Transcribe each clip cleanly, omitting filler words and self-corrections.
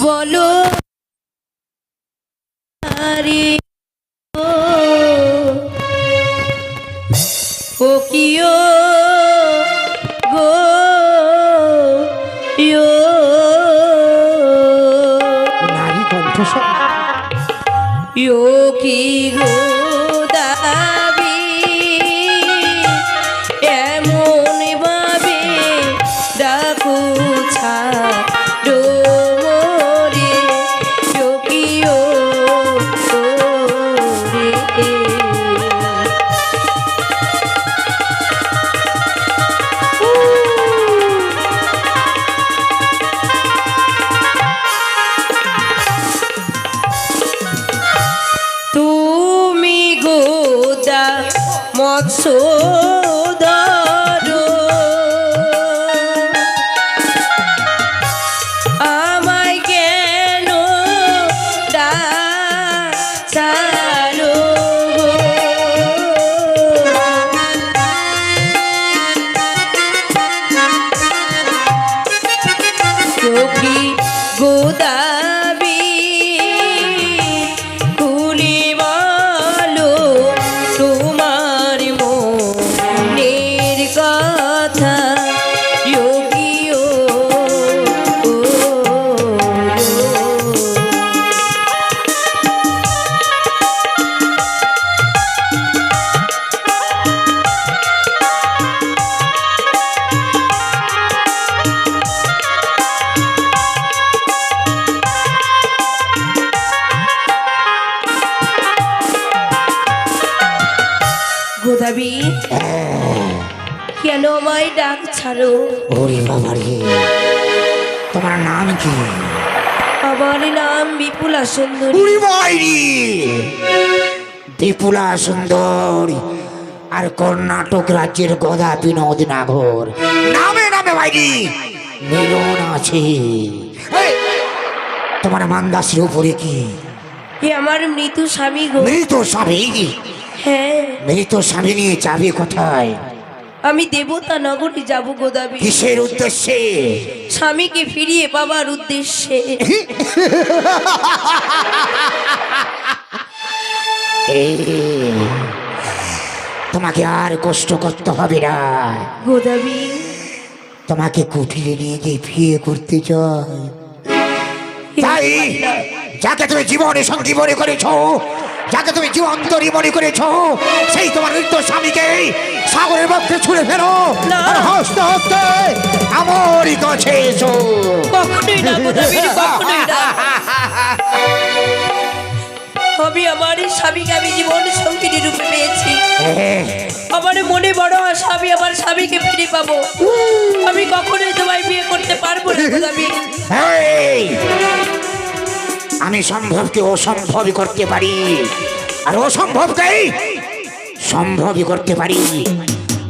বলো আরে ও কিও গো ইয়ো নারী কণ্ঠস্বর ইয়ো কি গো দাবি এমন ভাবে ডাকু ছাড়ো মোরে ইয়ো কি ও রে তুমি গোদা মৎস্যধর আমায় কেন ডাকালো গো? চোখি গোদাবি খুলি বলো তোমার মনের কথা যোগী ও গোদাবি কেন আমায় ডাক ছাড়ো? ওরে বাবা রে, তোমার নাম কি? আমার নাম বিপুলা সুন্দরী। উড়ি বাইরি বিপুলা সুন্দরী আর কর্ণাটক রাজ্যের গদা বিনোদ নাগর নামে নামে বাইরি মিলন আছে। এই, তোমার মান্দাসের উপরে কি? এ আমার মৃত স্বামী গো। মৃত স্বামী? হ্যাঁ, মৃত স্বামী নিয়ে যাবে কোথায়? আমি দেবতা নগরে যাব গোদাবি। কিসের উদ্দেশ্যে? স্বামীকে ফিরিয়ে পাবার উদ্দেশ্যে। এই, তোমাকে আর কষ্ট করতে হবে না। গোদাবি তোমাকে কুঠিরে নিয়ে গিয়ে বিয়ে করতে চাই। তাই যাকে তুমি জীবনে সঙ্গী মনে করেছ, যাকে তুমি জীবন্তরী মনে করেছ, সেই তোমার মৃত্যু স্বামীকে সাগরের মধ্যে ছুঁড়ে ফেলো আর হাসতে হাসতে আমারই কাছে এসো। কখনোই না গোদাবি, কখনোই না। আমি আমার স্বামীকে আমি জীবন সঙ্গিনী রূপে পেয়েছি। আমার মনে বড় আশা, আমি আমার স্বামীকে ফিরে পাবো। আমি কখনোই তোমায় বিয়ে করতে পারবো না গোদাবি। এই, আমি সম্ভবকে অসম্ভবই করতে পারি, আর অসম্ভবকে সম্ভবই করতে পারি।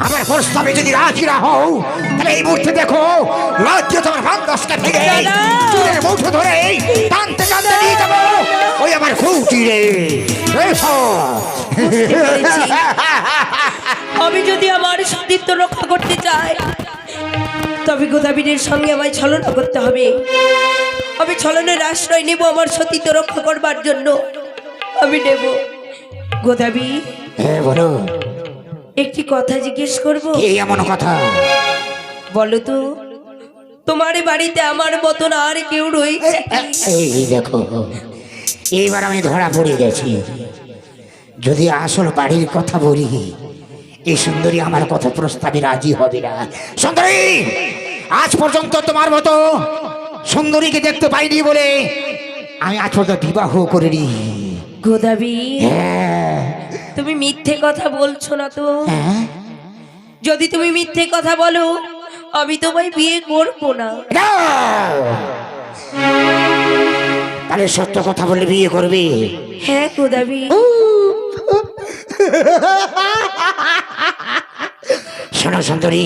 আমার প্রস্তাবে যদি রাজি না হও, তাহলে এই মুহূর্তে দেখো রাজ্য তোমার বান্দাসটা থেকে চুলের মুঠো ধরে টানতে টানতে নিয়ে যাবো ওই আমার খুঁটিরে। আমি যদি আমার সতীত্ব রক্ষা করতে চাই, তবে গোদাবীরের সঙ্গে আমায় ছলনা করতে হবে। আমি ছলনের আশ্রয় নেব আমার সতীত্ব রক্ষা করবার জন্য। আমি নেব। গোদাবী, হ্যাঁ বলো। একটি কথা জিজ্ঞেস করব? এই এমন কথা? বলো তো, তোমার বাড়িতে আমার মতন আর কেউ রয়েছে? এই দেখো, এইবার আমি ধরা পড়ে গেছি। যদি আসল বাড়ির কথা বলি, এই সুন্দরী আমার কথা প্রস্তাবে রাজি হবে না। সুন্দরী, আজ পর্যন্ত তোমার মতো সুন্দরীকে দেখতে পাইনি বলে আমি আজ পর্যন্ত বিবাহ করিনি। গোদাবী, হ্যাঁ। তুমি মিথ্যে কথা বলছো না তো? হ্যাঁ? যদি তুমি মিথ্যে কথা বলো, আমি তোমায় বিয়ে করবো না। না! তাহলে সত্য কথা বলে বিয়ে করবে? হ্যাঁ গোদাবী। শোনো সুন্দরী,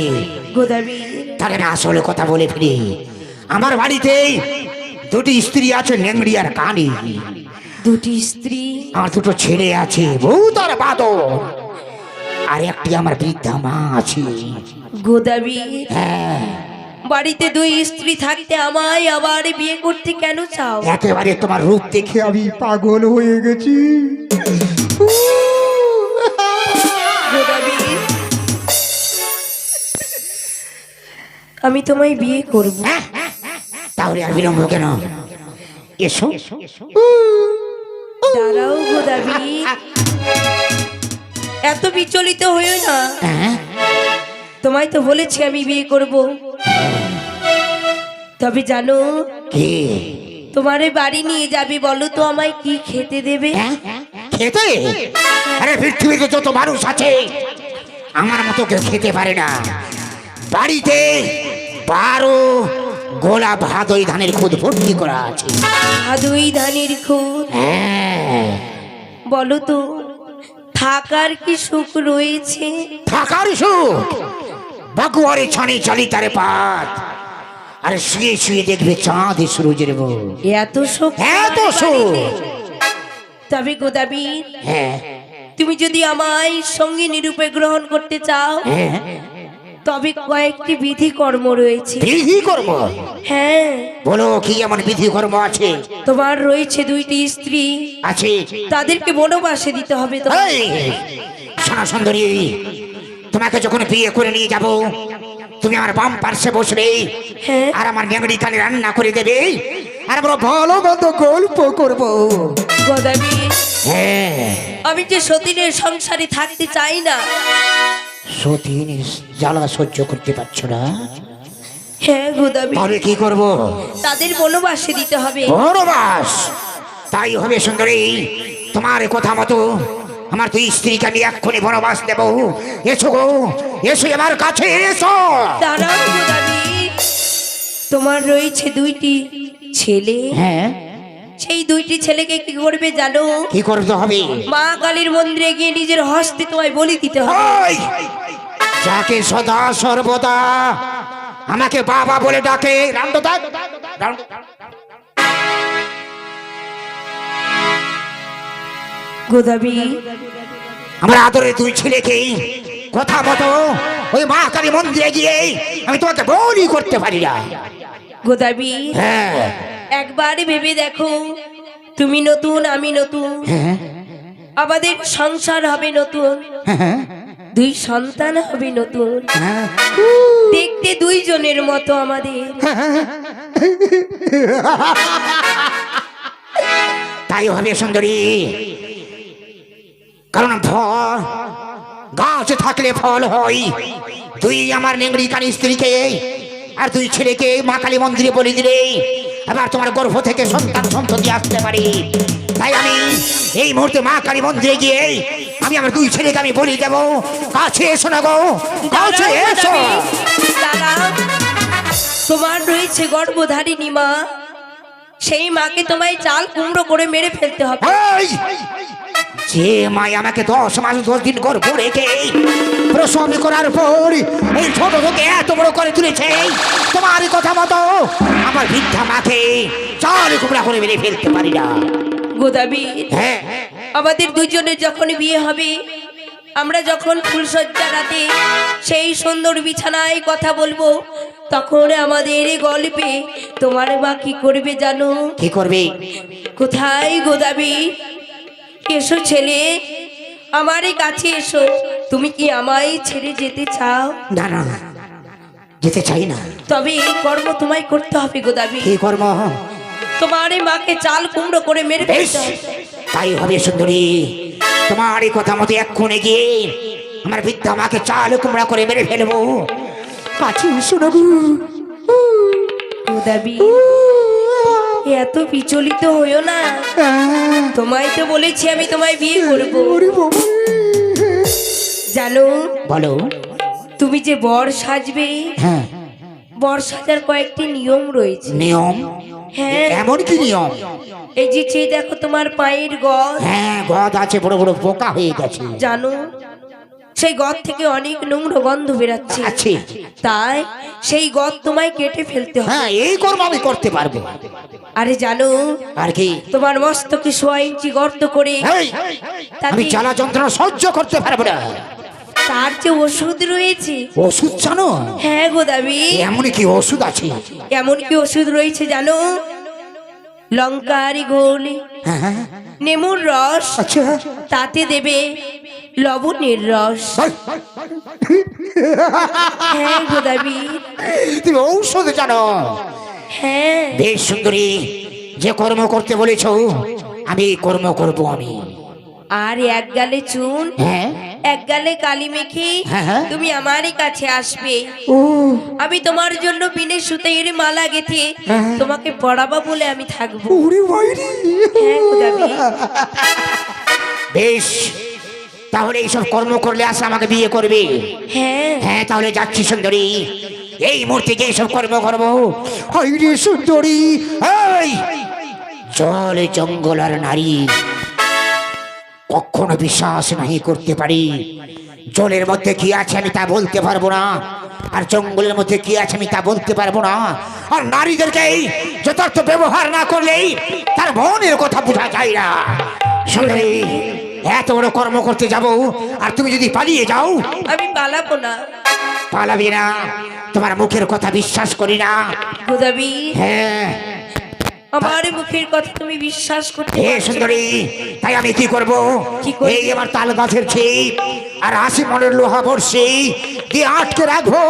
গোদাবী, তাহলে না আসলে কথা বলে ফিরি। আমার বাড়িতে দুটি স্ত্রী আছে, লেংড়ি আর কানি। দুটি স্ত্রী? আমার দুটো ছেলে আছে, ভূত আর বাদর, আর একটি আমার বৃদ্ধা মা আছে। গোদাবী, হ্যাঁ, বাড়িতে দুই স্ত্রী থাকতে আমায় আবার বিয়ে করতে কেন চাও? একেবারে তোমার রূপ দেখে আমি পাগল হয়ে গেছি। গোদাবরী, আমি তোমায় বিয়ে করব। তাহলে আর বিলম্ব কেন? এসো। দাঁড়াও গোদাবরী, এত বিচলিত হইও না। তোমায় তো বলেছি আমি বিয়ে করব। তবে জানো, কি? তোমারে বাড়ি নিয়ে যাবে, বলো তো আমায় কি খেতে দেবে? খেতে? আরে পৃথিবীতে যত মানুষ আছে আমার মতো কেউ খেতে পারে না। বাড়িতে 12 গোলা ভাদই ধানের খুদ ভর্তি করা আছে। ভাদুই ধানের খুদ? হ্যাঁ। বলো তো থাকার কি সুখ রয়েছে? থাকার সুখ? বাগুয়ারে ছানি চালি তারে পাত, আর শুয়ে শুয়ে দেখবে চাঁদ সূর্যের বউ। এত সুখ? এত সুখ? তবে গোদাবরী, হ্যাঁ। তুমি যদি আমায় সঙ্গী নিরূপে গ্রহণ করতে চাও, হ্যাঁ। তবে কয়েকটি বিধি কর্ম রয়েছে। বিধি কর্ম? হ্যাঁ। বলো কি এমন বিধি কর্ম আছে? তোমার রয়েছে দুইটি স্ত্রী, আছে। তাদেরকে বনবাসে দিতে হবে। তো এই, সোনা সুন্দরী, তোমাকে যখন বিয়ে করে নিয়ে যাব, তুমি আমার বাম পার্শ্বে বসবে, হ্যাঁ। আর আমার নেংড়ি কানে রান্না করে দেবে, আর আমরা ভালো মতো গল্প করব। গোদাবরী, হ্যাঁ। আমি যে সতীনের সংসারে থাকতে চাই না। সতীন জ্বালা সহ্য করতে পারছো না? হ্যাঁ গোদাবরী, তাহলে কি করব? তাদের বনবাসে দিতে হবে। বনবাস? তাই হবে সুন্দরী, তোমার কথা মতো আমার দুই স্ত্রীকে আমি এক্ষুনি বনবাস দেব। এসো গো, এসো আমার কাছে এসো। দাঁড়াও গোদাবরী, তোমার রয়েছে দুইটি ছেলে। হ্যাঁ। সেই দুইটি ছেলেকে কি করবে জানো? কি করতে হবে? মা কালীর মন্দিরে গিয়ে নিজের হস্তে তোমায় বলি দিতে হবে। ওই, যাকে সদা সর্বদা আমাকে বাবা বলে ডাকে, রামদা, গোদাবরী, আমার আদরের দুই ছেলেকে কথা মতো ওই মা কালী মন্দিরে গিয়ে আমি তোমাকে বলি করতে পারি না। গোদাবরী, হ্যাঁ। একবার ভেবে দেখো, তুমি নতুন আমি নতুন, হ্যাঁ। আমাদের সংসার হবে নতুন, হ্যাঁ। দুই সন্তান হবে নতুন, হ্যাঁ। দেখতে দুইজনের মতো আমাদের। তাই হবে সুন্দরী, কারণ গাছ থাকলে ফল হয়। তুই আমার নেংড়ি কানি স্ত্রীকে আর দুই ছেলেকে মা কালী মন্দিরে বলে দিলে আবার তোমার গর্ভ থেকে সন্তান সন্ততি আসতে পারে। তাই আমি এই মুহূর্তে মা কালী মন্দিরে গিয়ে আমি আমার দুই ছেলেকে আমি বলি দেবো। কাছে এসো না গো, কাছে এসো। দাঁড়াও, তোমার রয়েছে গর্ভধারিণী মা, সেই মাকে তোমায় চাল কুমড়ো করে মেরে ফেলতে হবে। এই, যে মা আমাকে 10 মাস 10 দিন গর্ভ রেখে প্রসব করার পর এই ছোট থেকে এত বড় করে তুলেছে, তোমার কথা মতো আমার বৃদ্ধা মাকে চাল কুমড়া করে মেরে ফেলতে পারি না। গোদাবরী, হ্যাঁ। আমাদের দুজনের যখন বিয়ে হবে, আমরা যখন ফুলসজ্জা রাতে সেই সুন্দর বিছানায় কথা বলবো, তখন আমাদের গল্পে তোমার মা কি করবে জানো? কি করবে? কোথায় গোদাবরী? এসো ছেলে, আমারই কাছে এসো। তুমি কি আমায় ছেড়ে যেতে চাও? না না, যেতে চাই না। তবে এই কর্ম তোমায় করতে হবে গোদাবরী। কি কর্ম? তোমার এই মাকে চাল কুমড়ো করে মেরে বেশ, ফেলতে হবে। তাই হবে সুন্দরী, তোমার এই কথা মতো এক্ষুনি গিয়ে আমার বৃদ্ধা মাকে চাল কুমড়া করে মেরে ফেলবো। কাছে এসো না গো। গোদাবরী, এত বিচলিত হইও না। তোমায় তো বলেছি আমি তোমায় বিয়ে করব। জানো, বলো। তুমি যে বর সাজবে, হ্যাঁ। বর সাজার কয়েকটি নিয়ম রয়েছে। নিয়ম? হ্যাঁ, এমন কি নিয়ম? এই যে চেয়ে দেখো তোমার পায়ের গদ। হ্যাঁ, গদ আছে, বড় বড় পোকা হয়ে গেছে। জানো, সেই গদ থেকে অনেক নোংরা গন্ধ বেরাচ্ছে। আছে। তাই সেই গদ তোমায় কেটে ফেলতে হবে। হ্যাঁ, এই কর্ম আমি করতে পারবো। আরে জানো, আর কি? তোমার মস্তকে 1.5 ইঞ্চি গর্ত করে এই, আমি জ্বালা যন্ত্রণা সহ্য করতে পারবো না। তার যে ওষুধ রয়েছে। ওষুধ জানো? হ্যাঁ গো দাবি। এমন কি ওষুধ আছে? এমন কি ওষুধ রয়েছে জানো? লঙ্কার ঘোল, হ্যাঁ হ্যাঁ, নেমুর রস, আচ্ছা। তাতে দেবে লবণের রস। হ্যাঁ গো দাবি। তুমি ঔষধ জানো? হ্যাঁ। বেশ সুন্দরী, যে কর্ম করতে বলেছ আমি কর্ম করব আমি। আর এক গালে চুন, হ্যাঁ এক গালে কালি মেখে হ্যাঁ। তুমি আমারই কাছে আসবে। ও আমি তোমার জন্য বিনে সুতের মালা গেথে হ্যাঁ। তোমাকে পড়াবো বলে আমি থাকবো। ওরে বাইরে। হ্যাঁ গো দাবি। বেশ, তাহলে এইসব কর্ম করলে আসলে আমাকে বিয়ে করবে? হ্যাঁ। হ্যাঁ, তাহলে যাচ্ছি সুন্দরী, এই মুহূর্তে যে সব কর্ম করবো। হাই রে সুন্দরী, এই জল জঙ্গল আর নারী কখনো বিশ্বাস নাহি করতে পারি। জলের মধ্যে কি আছে আমি তা বলতে পারবো না, আর জঙ্গলের মধ্যে কি আছে আমি তা বলতে পারবো না। আর নারীদেরকে যথার্থ ব্যবহার না করলেই তার মনের কথা বোঝা যায় না। সুন্দরী, এত বড় কর্ম করতে যাব আর তুমি যদি পালিয়ে যাও? আমি পালাবো না। পালাবি না? তোমার মুখের কথা বিশ্বাস করি না। গো দাবি, হ্যাঁ, আমার মুখের কথা তুমি বিশ্বাস করতে হে পারছো না। সুন্দরী, তাই আমি কি করব? কি করবি? এই আমার তাল গাছের ছিপ আর 80 মনের লোহা বর্ষি দিয়ে আটকে রাখবো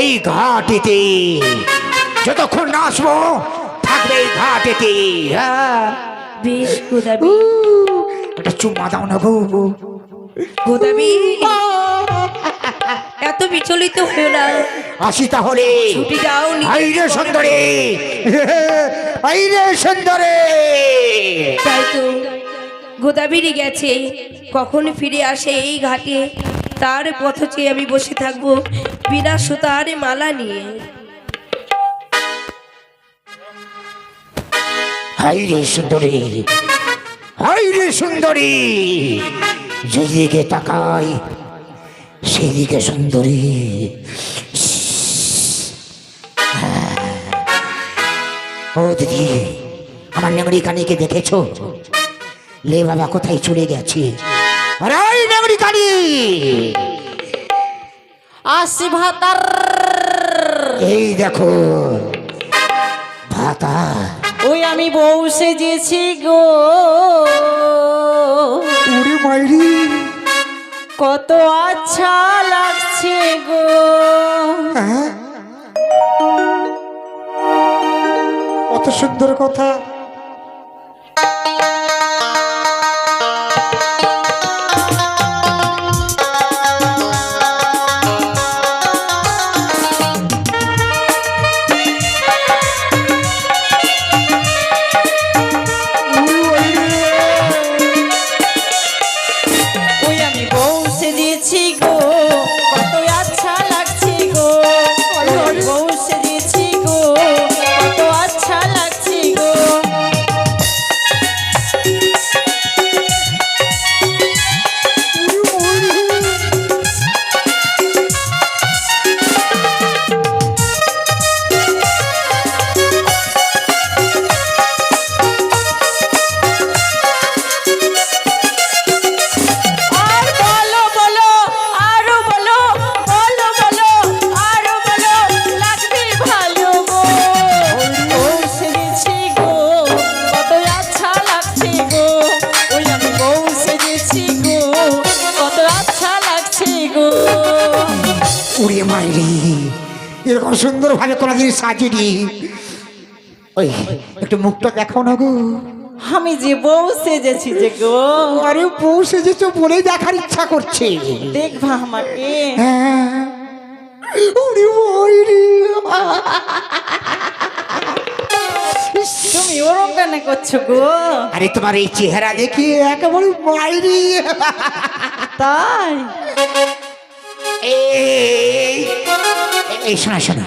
এই ঘাটেতে। যতক্ষণ না আসবো থাকবে এই ঘাটেতে। হ্যাঁ। বেশ গো দাবি। একটা চুম্মা দাও না গো। গো দাবি, এত বিচলিত হয়েও না। আসি তাহলে। ছুটি যাও নি। আইরে সুন্দরী, আইরে সুন্দরী। তাই তো গোদাবরি গেছে, কখন ফিরে আসে এই ঘাটে তার পথ চেয়ে আমি বসে থাকবো বিনা সুতার মালা নিয়ে। হাইরে সুন্দরী, হাইরে সুন্দরী, যেদিকে তাকাই সেদিকে সুন্দরী। ও দিদি, আমার নেংড়ি কানিকে দেখেছো? লে বাবা কোথায় চলে গেছে? আরে এই নেংড়ি কানি, আসি ভাতার। এই দেখো ভাতা। ওই আমি বউ সেজেছি গো, উড়ে মাইরি, কত আচ্ছা লাগছে গো। হ্যাঁ, কত সুন্দর কথা। ওই আমি বউ সেজেছি গো, কত আচ্ছা লাগছে গো। ওই আমি বউ সেজেছি গো, কত আচ্ছা লাগছে গো। আর বলো বলো, আরো বলো, বলো বলো, আরো বলো, লাগবে ভালো গো। বউ সেজেছি গো, কত আচ্ছা লাগছে গো। ওই আমি বউ সেজেছি গো, কত আচ্ছা লাগছে গো। উড়ে মাইরি, এরকম সুন্দর ভাবে কোনোদিন সাজিনি। ওই একটু মুখটা দেখো না গো। আমি যে বউ সেজেছি যে গো, আরে বউ সেজেছো বলেই দেখার ইচ্ছা করছে। দেখবা আমাকে? হ্যাঁ, উড়ে মাইরি। তুমি ওরম কেন করছো গো? আরে তোমার এই চেহারা দেখি একেবারে মাইরি। তাই এই এই শোনা শোনা,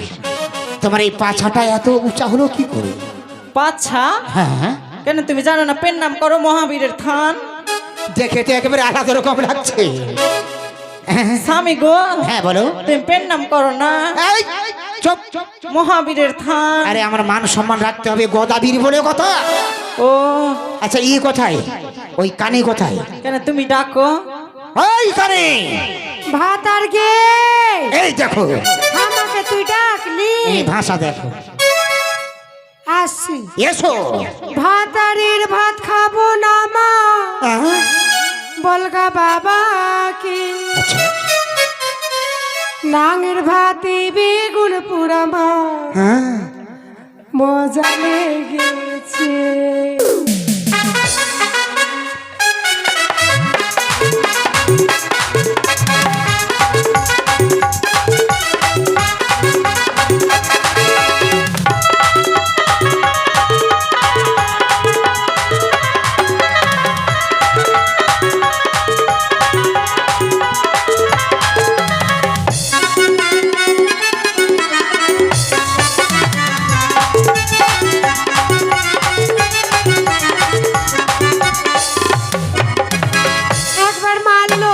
তোমার এই পাছাটা এত উঁচা হলো কি করে? পাছা? হ্যাঁ, কেন তুমি জানো না পেন নাম করো মহাবীরের থান? দেখে তো একেবারে আলাদা রকম লাগছে। স্বামী গো, হ্যাঁ বলো। তুমি পেন নাম করো না এই, চুপ। মহাবীরের থান। আরে আমার মান সম্মান রাখতে হবে, গদাবীর বলে কথা। ও আচ্ছা ই কোথায়? ওই কানে কোথায়? কেন তুমি ডাকো? ওই কানে, ভাতার গে এই দেখো আমাকে তুই ডাকলি এই ভাষা দেখো আসছি এসো ভাতারের ভাত খাবো না মা বলগা বাবা কি আচ্ছা নাঙের ভাতে বেগুন পুরা মা হ্যাঁ মজা লেগেছে একবার মারলো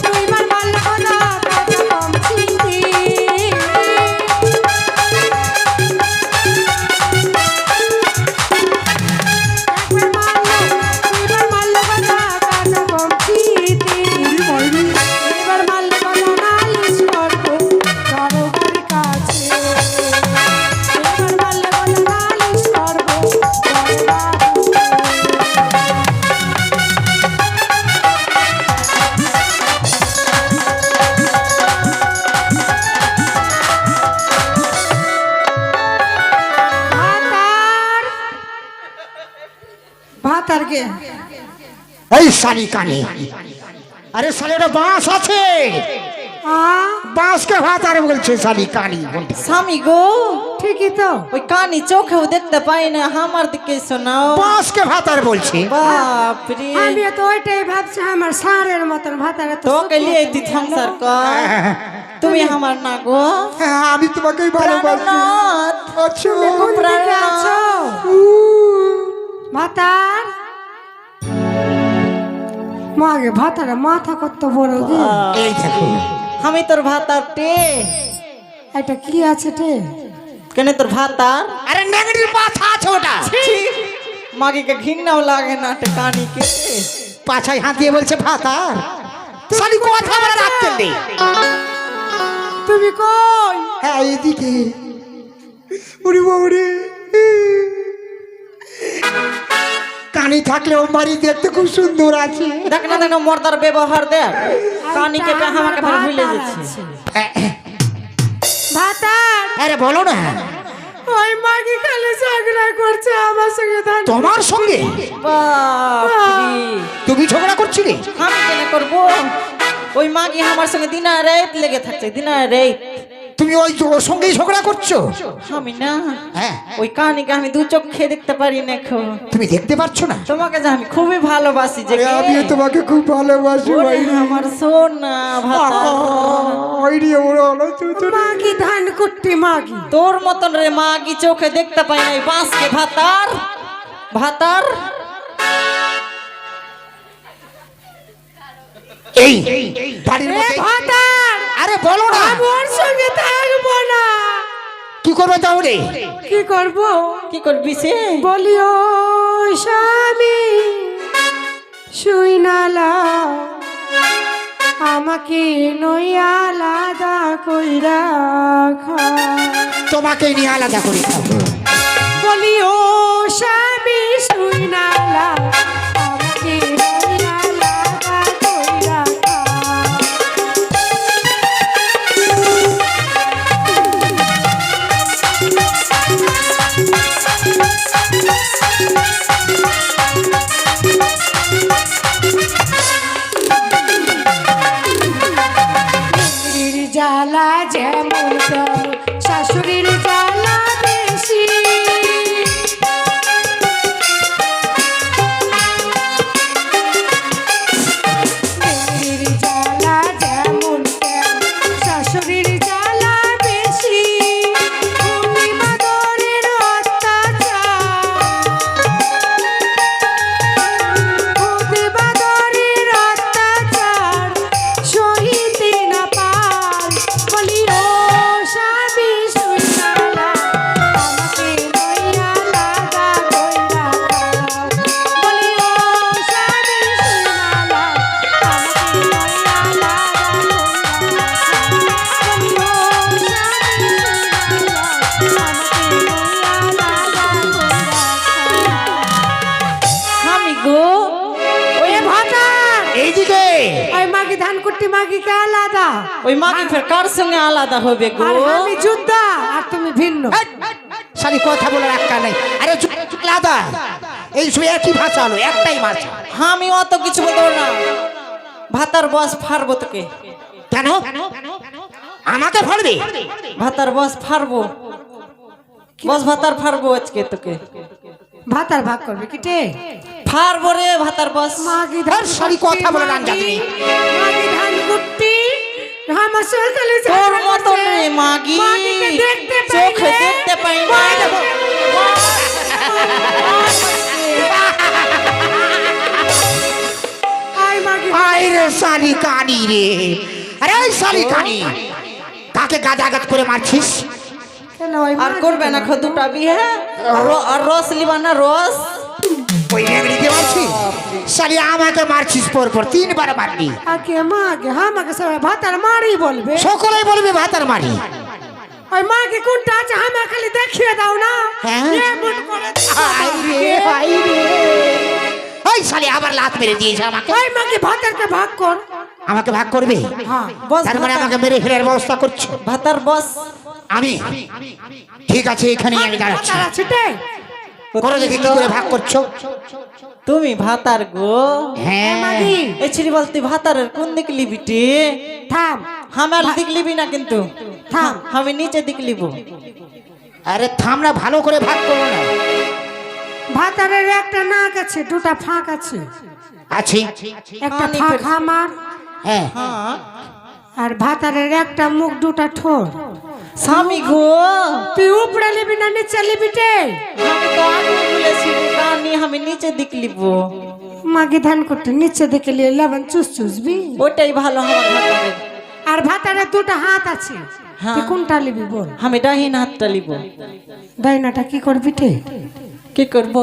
দুইবার মারলো না কথা কম চিনতি একবার মারলো দুইবার মারলো কথা কথা কম চিনতি এবার মারলো কথা নালিশ করবো সরকারি কাছে এবার মারলো কথা নালিশ করবো ভাতার ভাতার গে এই শালি কানে আরে শালি ওটা বাঁশ আছে বাঁশকে ভাতার বলছে শালি কানি স্বামী গো ঠিকই তো ওই কানি চোখেও দেখতে পাই না আমার দিকে শোনাও বাঁশকে ভাতার বলছে বাপরে আমি তো ওইটাই ভাবছি আমার সারের মতন ভাতারে তো তোকে লিয়ে তুই সংসার কর তুমি আমার না গো হ্যাঁ, আমি তোমাকেই ভালোবাসি প্রাণনাথ, আচ্ছা কোন দিকে প্রাণনাথ। আছো ভাতার মাগে ভাতারে মাথা কত বড় গে এই দেখো আমি তোর ভাতার টে এটা কি আছে তে কেন তোর ভাতার আরে নেগড়ির মাথা আছে ওটা মাগিকে ঘৃণাও লাগে না টে কানিকে পাছায় হাত দিয়ে বলছে ভাতার শালি কথা বলে রাখতে নেই তুমি কই হ্যাঁ এদিকে উড়ি বাবুরে কানি থাকলে ও মারি দেখতে খুব সুন্দর আছে দেখ না দেখ না মর্দার ব্যবহার দেখ কানিকে আমাকে ফের ভুলে যাচ্ছে ভাতার আরে বলো না ওই মাগি খালি ঝগড়া করছে আমার সঙ্গে ধান তোমার সঙ্গে বাপরে তুমি ঝগড়া করছিলে আমি কেন করবো ওই মাগি আমার সঙ্গে দিনা রাত লেগে থাকছে দিনা রাত তুমি ওই ওর সঙ্গেই ঝগড়া করছো আমি না হ্যাঁ ওই কানিকে আমি দু চোখে দেখতে পারি না খো তুমি দেখতে পাচ্ছ না তোমাকে যে আমি খুবই ভালোবাসি যে কে? আমিও তোমাকে খুব ভালোবাসি ওরে ভাই আমার সোনা ভাতা ওই রে ওরা হলো চুচুরি। মাগি ধান কুট্টি মাগি তোর মতন রে মাগি চোখে দেখতে পাই নাই বাঁশকে ভাতার ভাতার এই বাড়ির এ মধ্যে ভাতার আরে বলো না ওর সঙ্গে থাকবো না কি করবে তাহলে কি করব কি করবি সে বলি ও স্বামী শুই নালা আমাকে নই আলাদা কইরা খা তোমাকে নিয়ে আলাদা করে খাবো বলি ও স্বামী শুই নালা আমাকে নই আলাদা কইরা খা শাশুড়ির জ্বালা যেমন তেমন শাশুড়ির জ্বালা বেশি এইদিকে ওই মাগি ধান কুট্টি মাগিকে আলাদা, ওই মাগি ফের কার সঙ্গে আলাদা হবে গো? আর আমি যোদ্ধা আর তুমি ভিন্ন। শালি কথা বলার একটা নেই। আরে আলাদা, এই সব একই ভাষা হলো, একটাই ভাষা। আমি অত কিছু বলবো না, ভাতার বস ফারবো তোকে। কেন আমাকে ফাড়বে? ভাতার বস ফারবো, বস ভাতার ফারবো আজকে তোকে। ভাতার ভাগ করবে কিটে? ফারবো রে ভাতার বস। মাগি আর শালি কথা বলার আঞ্জাদ নেই। মাগি ধান কুট্টি আমার সকালে তোর মতো রে মাগি, মাগিকে দেখতে চোখে পাইলে দেখতে পাই না। আই মাগি আয় রে শালি কানি রে। আরে ওই শালি কানি, কাকে গাদাগাদ করে মারছিস? কেন ওই আর করবে না দুটা বিয়ে? আর রস লিবা না রস? ওই নেগড়িকে মারছিস? শালি আমাকে মারছিস, পর পর 3 বার মারলি। আগে মাগে আমাকে সবাই ভাতার মারি বলবে। সকলেই বলবে ভাতার মারি। ওই মাকে কোনটা আছে আমার খালি দেখিয়ে দাও না। হ্যাঁ? এমন করে আয় রে, আয় রে। ওই শালি আবার লাত মেরে দিয়েছে আমাকে। ওই মাকে ভাতারকে ভাগ কর। আমাকে ভাগ করবে? হ্যাঁ বস তার মানে ভাতার- আমাকে মেরে ফেলার ব্যবস্থা করছো? ভাতার বস আমি ঠিক আছে, এখানেই আমি দাঁড়াচ্ছি। ভাতার আছে তে? করো দেখি কি করে ভাগ করছো। তুমি ভাতার গো? হ্যাঁ মাগি এই ছিরি বলতি ভাতারের কোন দিক লিবি টি? থাম আমার দিক লিবি না কিন্তু, থাম। আমি নিচে দিক লিব। আরে থাম না, ভালো করে ভাগ করো না। ভাতারের একটা নাক আছে, দুটা ফাঁক আছে। আছি। একটা কানে ফাঁক ফের- আমার, হ্যাঁ হ্যাঁ আর ভাতারের একটা মুখ, দুটা ঠোঁট। স্বামী গো, তুই উপরে লিবি না নিচে লিবি তে? আমি তো আগে বলেছি কানি আমি নিচে দিক লিব। মাগি ধান করতে নিচে দেখে লিয়ে লবণ চুস চুসবি। ওটাই ভালো আমার ভাতারের। আর ভাতারের দুটা হাত আছে, হ্যাঁ। তুই কোনটা লিবি বল? আমি ডাহিন হাতটা লিব। ডাইনাটা কি করবি তে? কি করব?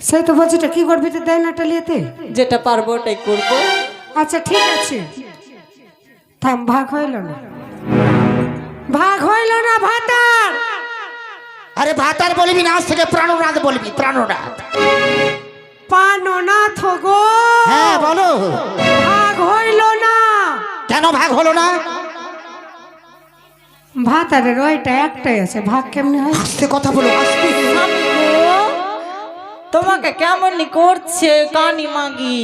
সেই তো বলছি কি করবি তে ডাইনাটা লিয়েতে? যেটা পারবো ওটাই করব। আচ্ছা ঠিক আছে, থাম। ভাগ হইল না, ভাগ হইল না ভাতার। আরে ভাতার বলবি না, আজ থেকে প্রাণনাথ বলবি, প্রাণনাথ। পাননাথ গো, হ্যাঁ বলো, ভাগ হইল না। কেন ভাগ হলো না? ভাতারের ওইটা একটাই আছে, ভাগ কেমনি হয়? আস্তে কথা বলো, আস্তে। স্বামী গো, তোমাকে কেমন করছে কানি মাগি?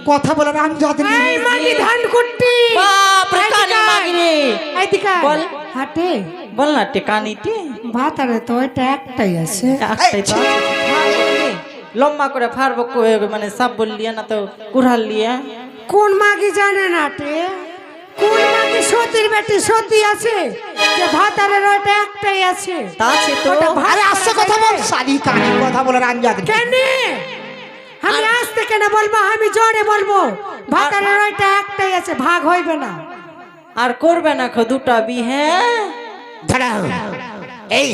কথা বলার আঞ্জাদ নেই। এই মাগি ধান কুট্টি, বাপ রে কানি এইদিকে আয়। মাগি রে। এইদিকে আয়। বল। হাটে বল না টেকানিটি ভাতারে তো ওইটা একটাই আছে। একটাই তো আছে। লম্বা করে ফারবো মানে সব বললিয়া না তো কুড়াল লিয়া। কোন মাগি জানে না টে? কোন মাগি সতীর বেটি সতী আছে যে ভাতারের ওইটা একটাই আছে? তা আছে তো। ওটা ভাগ আরে আস্তে কথা বল, শালি কানি কথা বলার আঞ্জাদ নেই। কেনে আমি আসতে কেন বলবো? আমি জোরে বলবো, ভাতারের ওইটা একটাই আছে, ভাগ হইবে না। আর করবে না খো দুটা বিহে? দাঁড়াও, এই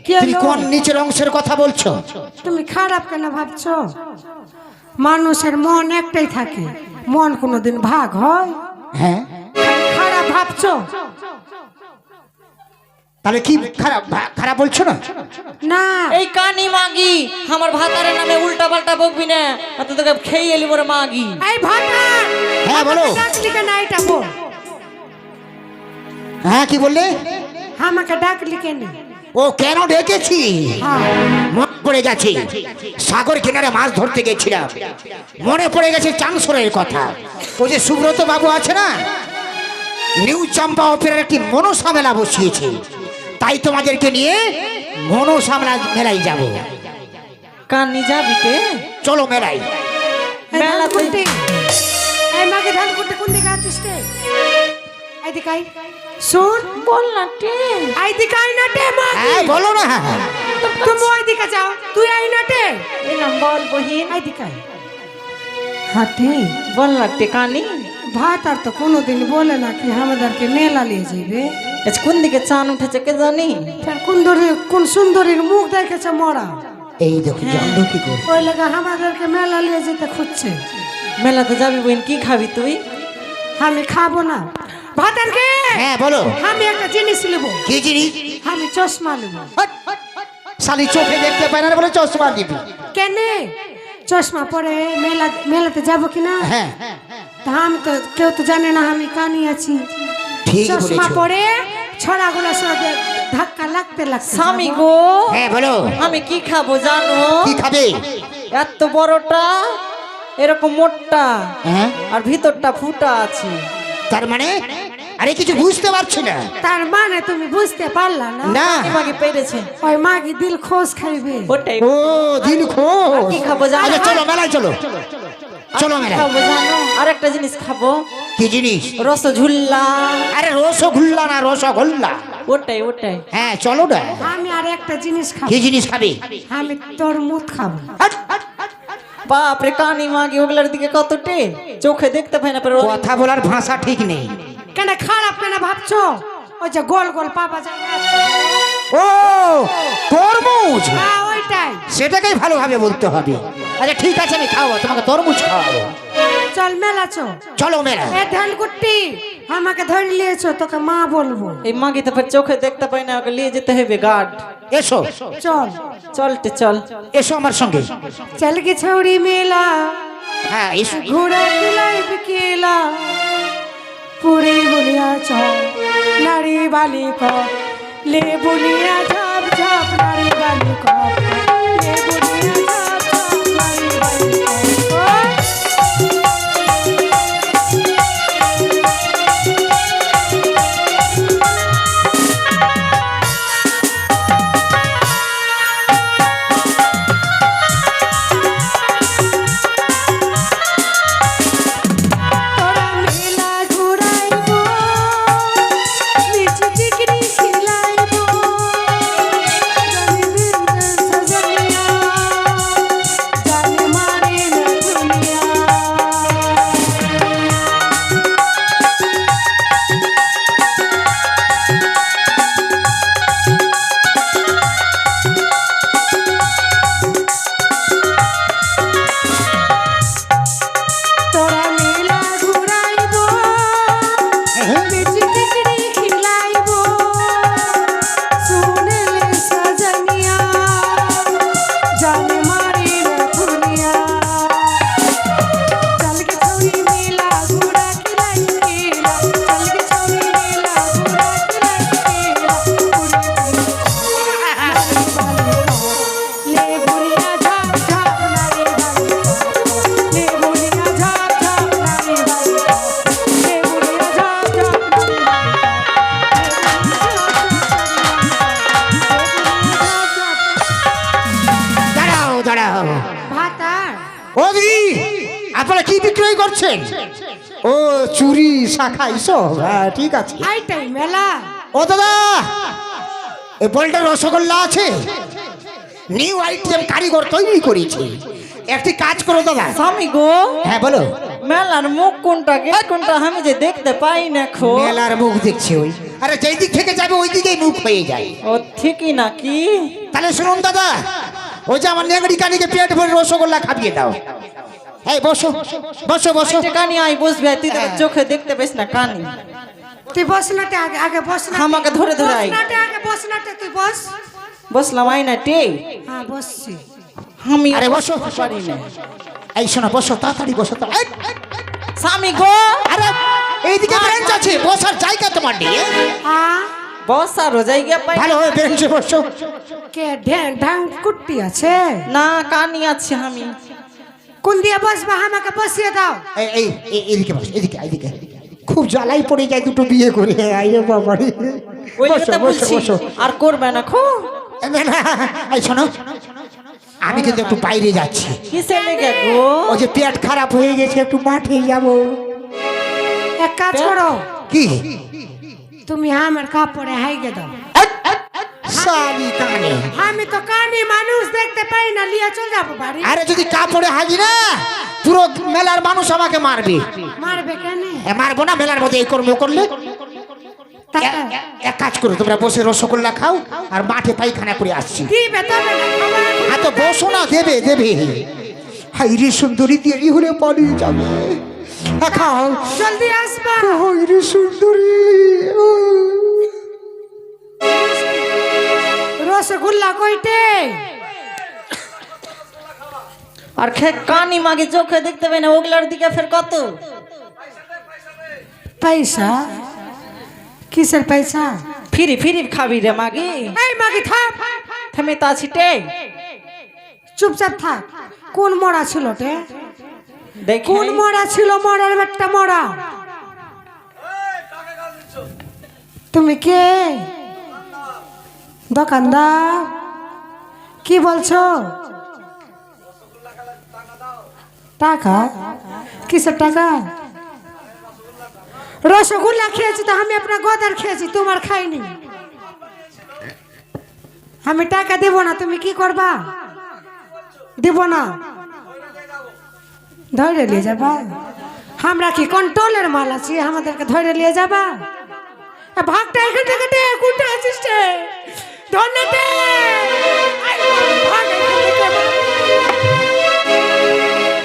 কি তুমি হলো? কোন নিচের অংশের কথা বলছো? তুমি খারাপ কেন ভাবছো? মানুষের মন একটাই থাকে, মন কোনোদিন ভাগ হয়? হ্যাঁ, খারাপ ভাবছো তাহলে কি খারাপ খারাপ বলছো না? না? এই কানি মাগি আমার ভাতারের নামে উল্টা পাল্টা বকবি না, অত তোকে খেয়ে এলি মোরে মাগি। এই ভাতার, হ্যাঁ বলো। ডাকলি কেন এটা বল? হ্যাঁ কি বললে? আমাকে ডাকলি কেন? ও কেন ডেকেছি হ্যাঁ, মনে পড়ে গেছে, সাগর কিনারে মাছ ধরতে গেছিলাম, মনে পড়ে গেছে চাংসরের কথা। ওই যে সুব্রত বাবু আছে না, নিউ চাম্পা অপেরার একটি মনসা মেলা বসিয়েছে, তাই তোমাদেরকে নিয়ে মনসা মেলায় যাব। কানি যাবি কে? চলো মেলায়। এই মেলা ধান কুট্টি, এই মাকে ধান কুট্টি কোন দিকে আছিস রে? এইদিকে আয়। শুন, বল না টে। এইদিকে আয় না টে মাগি। হ্যাঁ বলো না। তুমি ওইদিকে যাও, তুই আয় না টে। এই নাম বল বহিন। এইদিকে আয়। হাটে বল না টে কানি। ভাত আর তো কোনোদিন বলে না কি আমাদেরকে মেলা নিয়ে যাবে। আজ কোন দিকে চান উঠেছে কে জানি? ফের কোন সুন্দরীর মুখ দেখেছে মরা, এই দেখো জানলো কি করে। ওই লাগা আমাদেরকে মেলা নিয়ে যেতে খুঁজছে। মেলাতে যাবি বহিন, কি খাবি তুই? আমি খাবো না ভাতেরকে। হ্যাঁ বলো, আমি একটা জিনিস নেব, কি জিনিস? আমি চশমা নেব। শালি চোখে দেখতে পায় না বলে চশমা দিবি? কেনে চশমা পরে মেলাতে যাব কিনা হ্যাঁ তা আমি তো কেউ তো জানে না আমি কানি আছি ঠিক চশমা বলেছো। পরে ছড়াগুলো সব ধাক্কা লাগতে লাগতে স্বামী যাবো। গো হ্যাঁ বলো, আমি কি খাবো জানো? কি খাবে? এত বড়টা এরকম মোটটা হ্যাঁ, আর ভিতরটা ফুটা আছে। তার মানে আরে কিছু বুঝতে পারছি না। তার মানে তুমি বুঝতে পারলা না না, মাগি পেরেছে ওই মাগি দিল খোঁজ খাইবে ওটাই। ও দিন খো। কি খাবো জানো? আচ্ছা চলো মেলায় চলো, চলো মেলায়। খাবো জানো? আর একটা জিনিস খাবো, কি জিনিস? রসঝুল্লা। আরে রসগোল্লা না রসগোল্লা। ওটাই ওটাই। হ্যাঁ চলো না। আমি আর একটা জিনিস খাবো কি জিনিস খাবে? আমি তরমুজ খাবো হাট, হাট, হাট। বাপরে কানি মাগি ওগুলার দিকে কত টে, চোখে দেখতে পাই না। কথা বলার ভাষা ঠিক নেই। কেন খারাপ কেন ভাবছো ওই যে গোল গোল পাপা যায় ও তরমুজ, হ্যাঁ ওইটাই সেটাকেই ভালোভাবে বলতে হবে। আচ্ছা ঠিক আছে আমি খাওয়াবো, তোমাকে তরমুজ খাওয়াবো। চল মেলা চো চলো মেলা। এ ধানকুট্টি আমাকে ধরে নিয়েছো তোকে মা বলবো এই মাগি তো ফের চোখে দেখতে পাই না, ওকে নিয়ে যেতে হবে গার্ড। এসো চল চলতে চল। এসো আমার সঙ্গে। चल के छौड़ी मेला হ্যাঁ এসো। घोड़ा खिलाई बिकेला पूरी बुनिया चौ नारी बाली को ले बुनिया झाप झाप नारी बाली को ले बुनिया झाप झाप नारी बाली को तोरा मेला घुराइबो बीच टिकरी खिलाइबो जाने दिन सजनिया जाने मारे न दुनिया तोरा मेला घुराइबो बीच टिकरी खिलाइबो सुन ले सजनिया जाने मारी न दुनिया चल के छौरी मेला घुरा खिलाई केला चल के छौरी मेला घुरा खिलाई केला ले बुनिया झाप झाप नारी बाली ले बुनिया झाप झाप नारी बाली ले बुनिया झाप झाप দাঁড়াও দাঁড়াও। ভাতার ও দিদি, আপনারা কি বিক্রয় করছেন? ও চুরি শাখা এইসব? হ্যাঁ ঠিক আছে। আইটাই মেলা ও দাদা, এই বলটা রসগোল্লা আছে, নিউ আইটেম কারিগর তৈরি করেছে। একটি কাজ করো দাদা। স্বামী গো হ্যাঁ বলো। মেলার মুখ কোনটা গেট কোনটা আমি যে দেখতে পাই না খো। মেলার মুখ দেখছি ওই, আরে যেই দিক থেকে যাবে ওই দিকেই মুখ হয়ে যায়। ও ঠিকই নাকি? তাহলে শুনুন দাদা, ওই যে আমার নেংড়ি কানিকে পেট ভরে রসগোল্লা খাইয়ে দাও। এই বসো বসো বসো। আইটে কানি আই বসবে, তুই তো চোখে দেখতে পেস না কানি। তুই বস নাটে আগে আগে বস না আমাকে ধরে ধরে আই। নাটে আগে বস নাটে তুই বস বসলাম আই না টে। হ্যাঁ বসছি আমি আরে বসো। পারি না। এই শোনো বসো, তাড়াতাড়ি বসো তো। এই, স্বামী গো আরে এইদিকে বেঞ্চ আছে, বসার জায়গা তোমার নেই। হ্যাঁ বসারও জায়গা পাই ভালো হয়ে বেঞ্চে বসো। কে ঢ্যাং কুট্টি আছে না, কানি আছে আমি। কোন দিয়ে বসবা আমাকে বসিয়ে দাও এই এই এইদিকে বস, এদিকে এদিকে। খুব জ্বালাই পড়ে যায় দুটো বিয়ে করে। আইরে বাবা রে। ওই বসো, কথা বসো, বলছি বসো। আর করবে না খো। না, না, এই শোনো, আমি কিন্তু একটু বাইরে যাচ্ছি। কিসে লেগে গো? ওই যে পেট খারাপ হয়ে গেছে, একটু মাঠে যাবো। এক কাজ করো কি? তুমি আমার কাপড়ে হাইগে দাও সারি কানে। আমি তো কানি মানুষ দেখতে পাই না লিয়ে চল যাবো বাড়ি আরে যদি কাপড়ে হাজি না, পুরো মেলার মানুষ আমাকে মারবে। মারবে কেন মারবো না, মেলার মধ্যে এই কর্ম করলে। এক কাজ করো, তোমরা বসে রসগোল্লা খাও আর মাঠে পায়খানা করে আসছি। দিবে তবে না খাবার হ্যাঁ তো বসো না, দেবে দেবে। হাই রে সুন্দরী, দেরি হলে পালিয়ে যাবে। হ্যাঁ খাও। জলদি আসবা হাই রে সুন্দরী। রসগোল্লা কইতে আর কানি মাগে চোখে দেখতে পাই না, ওগুলার দিকে ফের কত? পয়সা? কিসের পয়সা? ফিরি ফিরি খাবি রে মাগি? এই মাগি থাক, থেমে তা ছিটে চুপচাপ থাক। কোন মরা ছিল রে? দেখি কোন মরা ছিল? মরার একটা মরা। তুমি কে? দোকানদার? কি বলছো? টাকা? কিসের টাকা? রসগোল্লা খেয়েছি তো আমি, আপনার গদার খেয়েছি, তোমার খাইনি। আমি টাকা দেব না, তুমি কি করবা? দেব না, ধরে নিয়ে যাবা? আমরা কি কন্ট্রোলের মাল আছি আমাদেরকে ধরে নিয়ে যাবা? ভাগটা এখান থেকে দে, কোনটা আছিস রে? ধরে দে, ভাগ এখান থেকে।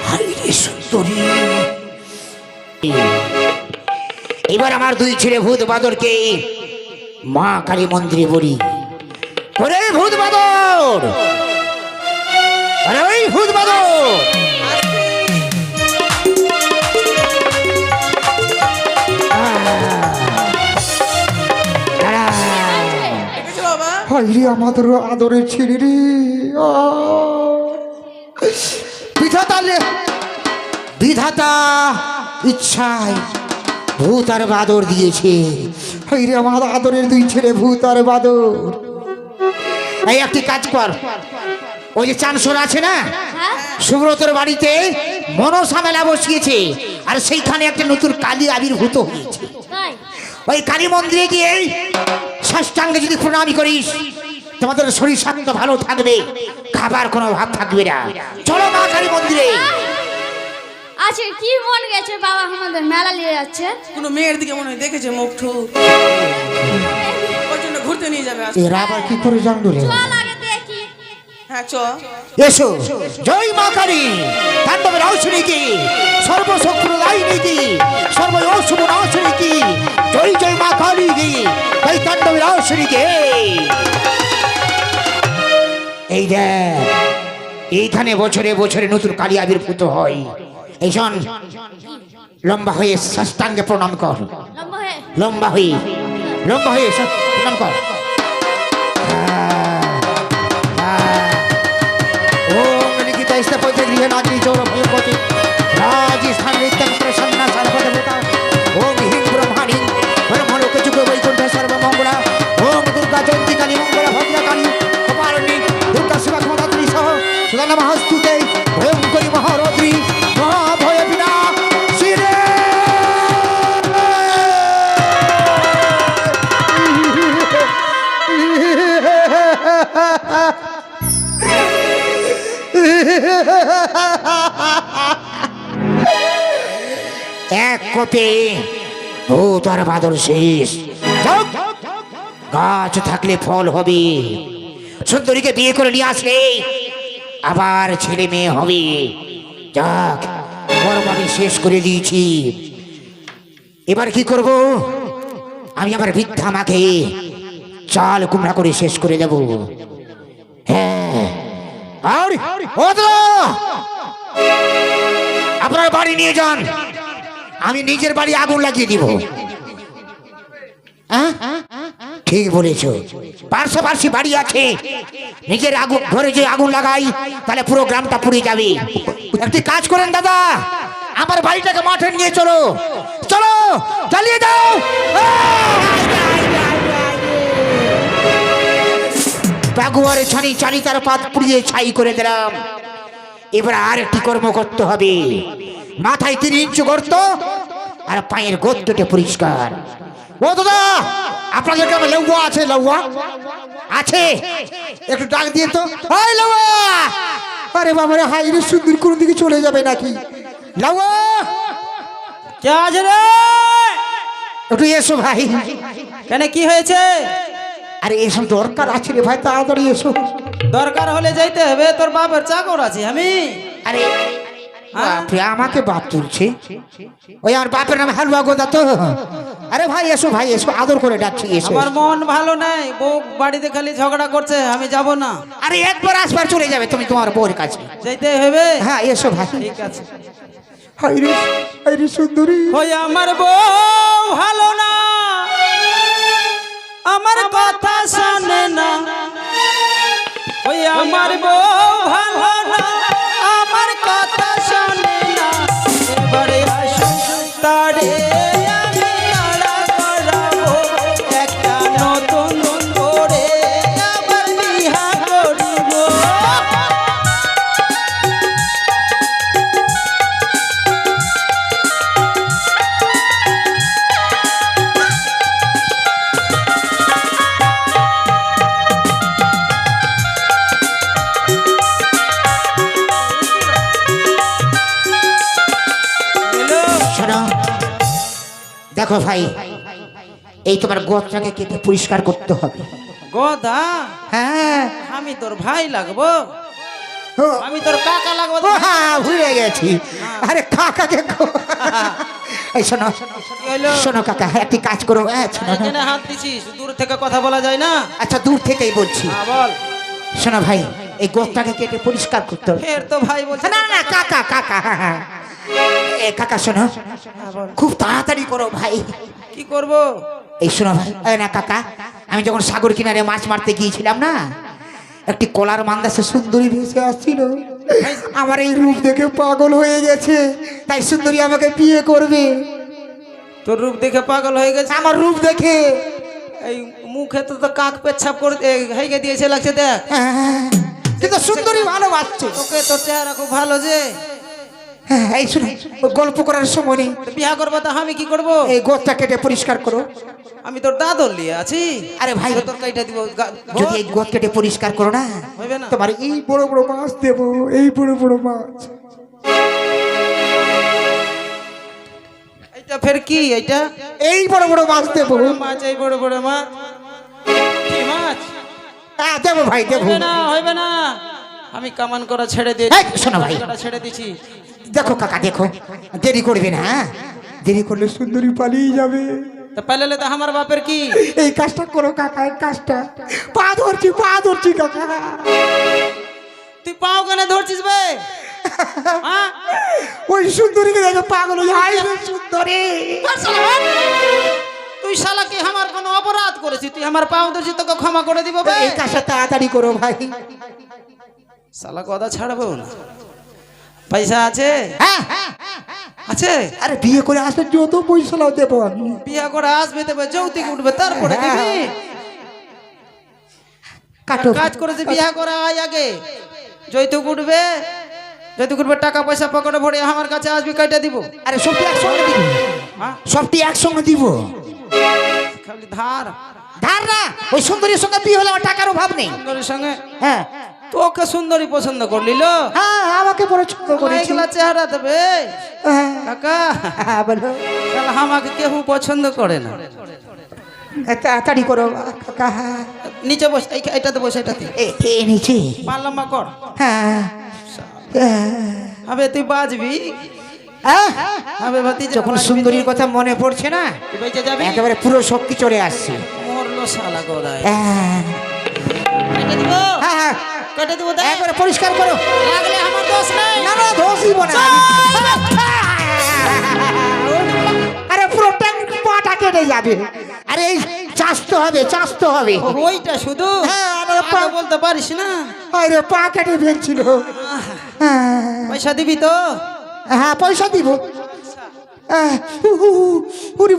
হায় রে সুন্দরী, এবার আমার দুই ছেলে ভূত বাদরকে মা কালী মন্দিরে বলি, ওরে ভূত বাদর, আরে ওই ভূত বাদর, হাইরে আমাদের আদরের ছেলে রে, বিধাতা বিধাতা ইচ্ছায় ভূত আর বাদর দিয়েছে। হাইরে আমার আদরের দুই ছেলে ভূত আর বাদর। এই একটি কাজ কর, ওই যে চানসোর আছে না, সুব্রতর বাড়িতে মনসা মেলা বসিয়েছে, আর সেইখানে একটা নতুন কালী আবির্ভূত হয়েছে। ওই কালী মন্দিরে গিয়ে ষষ্ঠাঙ্গে যদি প্রণামী করিস, তোমাদের শরীর স্বাস্থ্য ভালো থাকবে, খাবার কোনো অভাব থাকবে না। চলো মা কালী মন্দিরে। আচ্ছা কি মন গেছে বাবা আমাদের মেলা নিয়ে যাচ্ছে? কোনো মেয়ের দিকে মনে হয় দেখেছে মুখ ঠুক, ওই জন্য ঘুরতে নিয়ে যাবে আজকে। এরা আবার কি করে জানলো রে? চল আগে দেখি। হ্যাঁ চ। এসো, জয় মা কালী, তাণ্ডবের ঔষধি কি, সর্বশক্তিদায়িনী কি, সর্ব অশুভ নাশিনী কি, জয় জয় মা কালী কি, এই তাণ্ডবের ঔষধি কি। এই দেখ, এইখানে বছরে বছরে নতুন কালী আবির্ভূত হয়। এই শোন, লম্বা হয়ে ষষ্ঠাঙ্গে প্রণাম কর, লম্বা হয়ে লম্বা হয়ে, লম্বা হয়ে প্রণাম কর। ওম লিখিত স্থপতি গৃহে নাচি চৌর ভয়পতি রাজস্থান নিত্যং প্রসন্ন সর্বদেবতা। ওম হিং ব্রহ্মাণি ব্রহ্মলোক যুগ বৈকুণ্ঠ সর্বমঙ্গলা। ওম দুর্গা জয়ন্তী কালী মঙ্গলা ভদ্রকালী কপালিনী দুর্গা শিবা ক্ষমতাত্রী সহ সুদা নমস্তুতে ভয়ঙ্করী মহারৌদ্রী মহাভয় বিনা শিরে। এক কোপে ভূত আর বাদর শেষ। যাও, গাছ থাকলে ফল হবে, সুন্দরীকে বিয়ে করে নিয়ে আসলে আবার ছেলে মেয়ে হবে। যাক, কর্ম আমি শেষ করে দিয়েছি, এবার কি করব? আমি আমার বৃদ্ধা মাকে চাল কুমড়া করে শেষ করে দেব। হ্যাঁ, আর আপনার বাড়ি নিয়ে যান, আমি নিজের বাড়ি আগুন লাগিয়ে দিব। ঠিক বলেছ, পার্শ্ববার্ষী বাড়ি আছে, নিজের আগুন ঘরে যে আগুন লাগাই তাহলে পুরো গ্রামটা পুড়ে যাবে। একটি কাজ করেন দাদা, আমার বাড়িটাকে মাঠে নিয়ে চলো, চলো জ্বালিয়ে দাও। বাগুয়ারে ছানি চানি তার পাত পুড়িয়ে ছাই করে দিলাম। এবার আর একটি কর্ম করতে হবে, মাথায় 3 ইঞ্চি গর্ত আর পায়ের গর্তটা পরিষ্কার। ও দাদা, আপনাদের গ্রামে লৌয়া আছে? লৌয়া আছে, একটু ডাক দিয়ে তো। হাই লৌয়া! আরে বাবা রে, হাই রে সুন্দর, কোন দিকে চলে যাবে নাকি? লৌয়া কে আছে রে? একটু এসো ভাই। কেন কি হয়েছে? আরে এসব দরকার আছে রে ভাই, তাড়াতাড়ি এসো। দরকার হলে যাইতে হবে, তোর বাপের চাকর আছে আমি। আরে বাপরে আমাকে বাপ তুলছে ওই আর বাপের নাম হালুয়া গোদা তো আরে ভাই এসো আদর করে ডাকছি এসো আমার মন ভালো নাই, বউ বাড়িতে খালি ঝগড়া করছে, আমি যাব না। আরে একবার আসবার চলে যাবে তুমি তোমার বউর কাছে যেতে হবে? হ্যাঁ এসো ভাই ঠিক আছে। হাই রে সুন্দরী ওই আমার বউ ভালো না, আমার কথা শোনে না। ওই আমার বউ ভালো না, আমার কথা শোনে না। এবারে আসুন তারে আমি নাড়া করাবো, একটা নতুন করে আবার বিহা করিব। শোনো দেখো ভাই এই তোমার গোত্রটাকে কেটে পরিষ্কার করতে হবে গোদা, হ্যাঁ আমি তোর ভাই লাগবো, ও, আমি তোর কাকা লাগবো। ও, হ্যাঁ, ভুলে গেছি আরে কাকাকে এই শোনো কি হইলো? শোনো কাকা একটি কাজ করো শোনো না। এখানে হাত দিছিস, দূর থেকে কথা বলা যায় না? আচ্ছা দূর থেকেই বলছি হ্যাঁ, বল। শোনো ভাই এই গোত্রটাকে কেটে পরিষ্কার করতে হবে ফের তো ভাই বলছে। না না কাকা হ্যাঁ। এ কাকা শোনো খুব তাড়াতাড়ি করো ভাই কি করব? এই শোনো ভাই এই না কাকা আমি যখন সাগর কিনারে মাছ মারতে গিয়েছিলাম না একটি কলার মান্দাসে সুন্দরী ভেসে আসছিল আমার এই রূপ দেখে পাগল হয়ে গেছে তাই সুন্দরী আমাকে বিয়ে করবে তোর রূপ দেখে পাগল হয়ে গেছে? আমার রূপ দেখে এই মুখে তো তো কাক পেচ্ছাপ করে হেগে দিয়েছে লাগছে, দেখ। কিন্তু সুন্দরী ভালোবাসছে তোকে তোর চেহারা খুব ভালো যে। এই শুনে গল্প করার সময় নেই বিয়া করবো তা আমি কি করব? এই গোত্রটা কেটে পরিষ্কার করো আমি তোর দাদর লিয়ে আছি। আরে ভাই তোর কাইটা দিব যদি এই গোত্র কেটে পরিষ্কার করো না হইবে না? তোমার এই বড় বড় মাছ দেবো এই বড় বড় মাছ এটা ফের কি? এইটা এই বড় বড় মাছ দেবো মাছ, এই বড় বড় মাছ। কি মাছ? হ্যাঁ দেবো ভাই দেবো হইবে না। আমি কামান করা ছেড়ে এই, দিয়েছি, শোনো ভাই। ছেড়ে দিছি। দেখো কাকা দেখো দেরি করবে না হ্যাঁ? দেরি করলে সুন্দরী পালিয়ে যাবে তা পালালে তো আমার বাপের কি? এই কাজটা করো কাকা এই কাজটা পা ধরছি কাকা তুই পাও কেনে ধরছিস বে? হ্যাঁ? ওই সুন্দরীকে দেখে পাগল হয়ে যায় সুন্দরী তুই শালা কি আমার কোনো অপরাধ করেছিস? তুই আমার পাও ধরছিস, তোকে ক্ষমা করে দিব বে? এই কাজটা তাড়াতাড়ি করো ভাই শালা কথা ছাড়বো না। পয়সা আছে? হ্যাঁ আছে? আরে বিয়ে করে আসলে যত পয়সা লাও দেবো আমি বিয়া করে আসবে, তবে যৌতুক উঠবে, তারপরে দিবি। কাটো কাজ করেছে, বিয়া করে আয় আগে, যৌতুক উঠবে, টাকা পয়সা পকেটে ভরে আমার কাছে আসবি, কাইটা দিব। আরে সবটি একসঙ্গে দিব হ্যাঁ? সবটি একসঙ্গে দিব খালি ধার। ধার না ওই সুন্দরীর সঙ্গে বিয়ে হলে আমার টাকার অভাব নেই সুন্দরীর সঙ্গে? হ্যাঁ তোকে সুন্দরী পছন্দ করলিল? হ্যাঁ আমাকে পছন্দ করেছি এগুলা চেহারা দেবে হ্যাঁ, কাকা? হ্যাঁ, বলো শালা আমাকে কেউ পছন্দ করে না। তাড়াতাড়ি করো কাকা নিচে বস, এইটাতে বস, এইটাতে এ নিচে পা লম্বা কর। হ্যাঁ হবে তুই বাজবি, হ্যাঁ হবে ভাতি যখন সুন্দরীর কথা মনে পড়ছে না বেঁচে যাবি। একেবারে পুরো শক্তি চলে আসছে মরলো শালা গোড়ায়। হ্যাঁ কেটে দিব, হ্যাঁ, হ্যাঁ, কেটে দিব, দেখ। একবারে পরিষ্কার করো লাগলে আমার দোষ নেই। না না দোষ দিব না আরে পুরো পাটা কেটে যাবে আরে এই চাষতে হবে ওইটা শুধু হ্যাঁ, আমার আগে পা- বলতে পারিস না। আরে পা কেটে ফেলছিল হ্যাঁ পয়সা দিবি তো? হ্যাঁ পয়সা দিব ওরে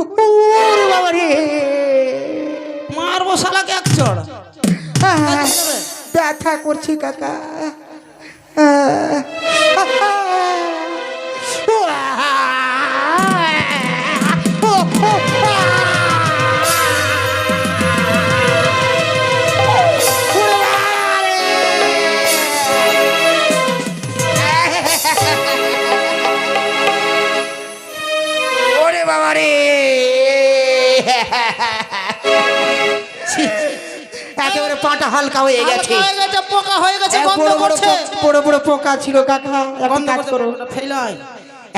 বাবা রে মারবো শালাকে এক চড়। ব্যথা করছি কাকা ওরে বাবা রে একেবারে পাটা হালকা হয়ে গেছে হালকা হয়ে গেছে, পোকা হয়ে গেছে, এক গন্ধ বড় বড় করছে। বড় বড় পোকা ছিল কাকা এক গন্ধ কাজ করছে, করো ওটা ফেলাই।